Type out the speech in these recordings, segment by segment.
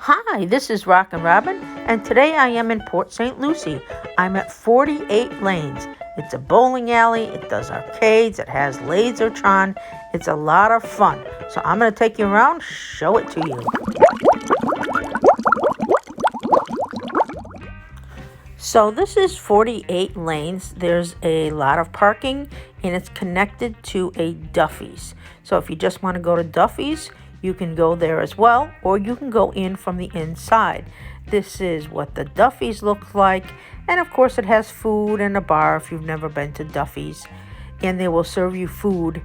Hi, this is Rockin' Robin, and today I am in Port St. Lucie. I'm at 48 Lanes. It's a bowling alley, it does arcades, it has Lasertron. It's a lot of fun. So I'm going to take you around, show it to you. So this is 48 Lanes. There's a lot of parking, and it's connected to a Duffy's. So if you just want to go to Duffy's, you can go there as well, or you can go in from the inside. This is what the Duffy's look like, and of course it has food and a bar if you've never been to Duffy's, and they will serve you food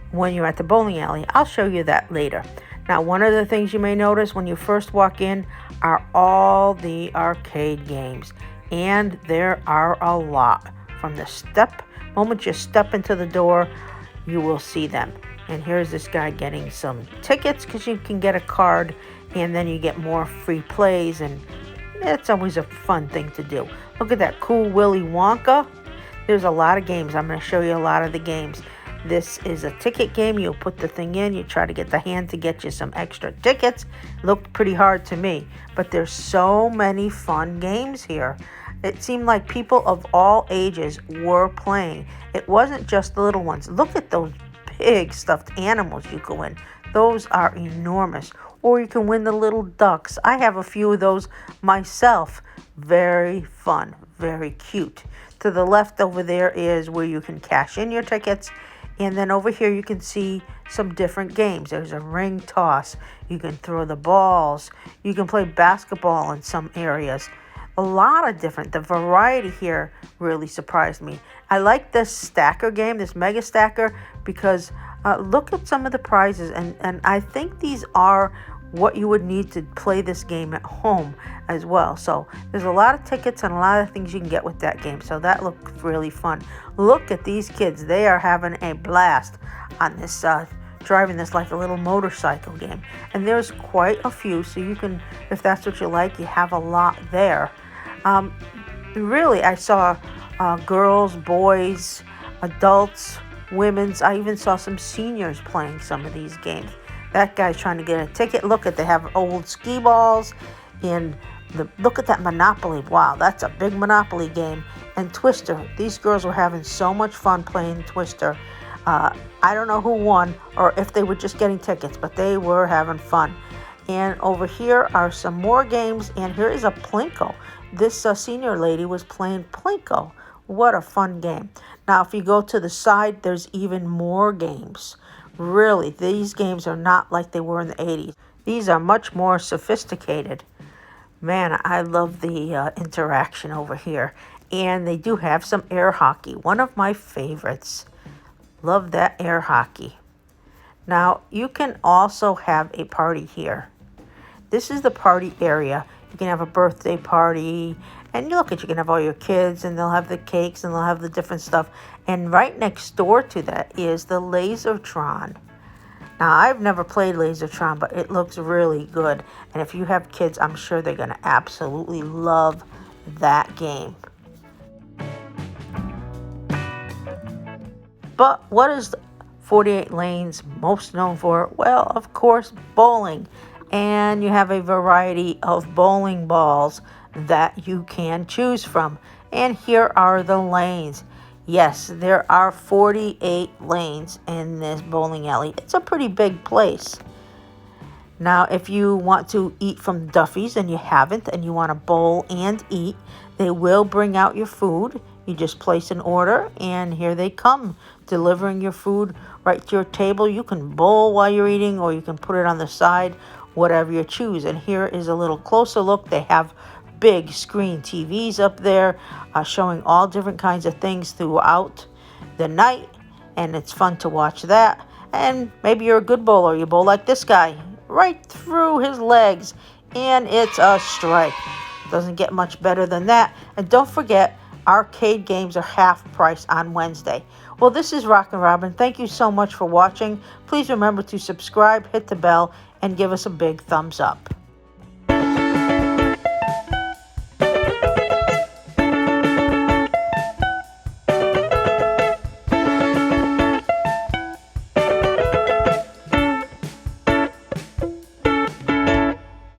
when you're at the bowling alley. I'll show you that later. Now, one of the things you may notice when you first walk in are all the arcade games, and there are a lot. From the moment you step into the door, you will see them. And here's this guy getting some tickets because you can get a card and then you get more free plays, and it's always a fun thing to do. Look at that cool Willy Wonka. There's a lot of games. I'm going to show you a lot of the games. This is a ticket game. You'll put the thing in. You try to get the hand to get you some extra tickets. Looked pretty hard to me, but there's so many fun games here. It seemed like people of all ages were playing. It wasn't just the little ones. Look at those big stuffed animals you can win. Those are enormous. Or you can win the little ducks. I have a few of those myself. Very fun, very cute. To the left over there is where you can cash in your tickets. And then over here you can see some different games. There's a ring toss. You can throw the balls. You can play basketball in some areas. A lot of different. The variety here really surprised me. I like this stacker game, this mega stacker, because look at some of the prizes, and I think these are what you would need to play this game at home as well. So there's a lot of tickets and a lot of things you can get with that game. So that looked really fun. Look at these kids. They are having a blast on this driving this like a little motorcycle game. And there's quite a few, so you can, if that's what you like, you have a lot there. Really, I saw girls, boys, adults, women's. I even saw some seniors playing some of these games. That guy's trying to get a ticket. Look at, they have old skee balls, and look at that Monopoly. Wow, that's a big Monopoly game. And Twister. These girls were having so much fun playing Twister. I don't know who won or if they were just getting tickets, but they were having fun. And over here are some more games, and here is a Plinko. This senior lady was playing Plinko. What a fun game. Now, if you go to the side, there's even more games. Really, these games are not like they were in the 80s. These are much more sophisticated. Man, I love the interaction over here. And they do have some air hockey, one of my favorites. Love that air hockey. Now, you can also have a party here. This is the party area. You can have a birthday party, and you can have all your kids, and they'll have the cakes, and they'll have the different stuff. And right next door to that is the Lasertron. Now, I've never played Lasertron, but it looks really good. And if you have kids, I'm sure they're going to absolutely love that game. But what is 48 Lanes most known for? Well, of course, bowling. And you have a variety of bowling balls that you can choose from. And here are the lanes. Yes, there are 48 lanes in this bowling alley. It's a pretty big place. Now, if you want to eat from Duffy's and you haven't, and you want to bowl and eat, they will bring out your food. You just place an order, and here they come, delivering your food right to your table. You can bowl while you're eating, or you can put it on the side, whatever you choose. And here is a little closer look. They have big screen TVs up there showing all different kinds of things throughout the night, and it's fun to watch that. And maybe you're a good bowler. You bowl like this guy, right through his legs, and it's a strike. Doesn't get much better than that. And don't forget, arcade games are half price on Wednesday. Well, this is Rockin' Robin. Thank you so much for watching. Please remember to subscribe, hit the bell, and give us a big thumbs up.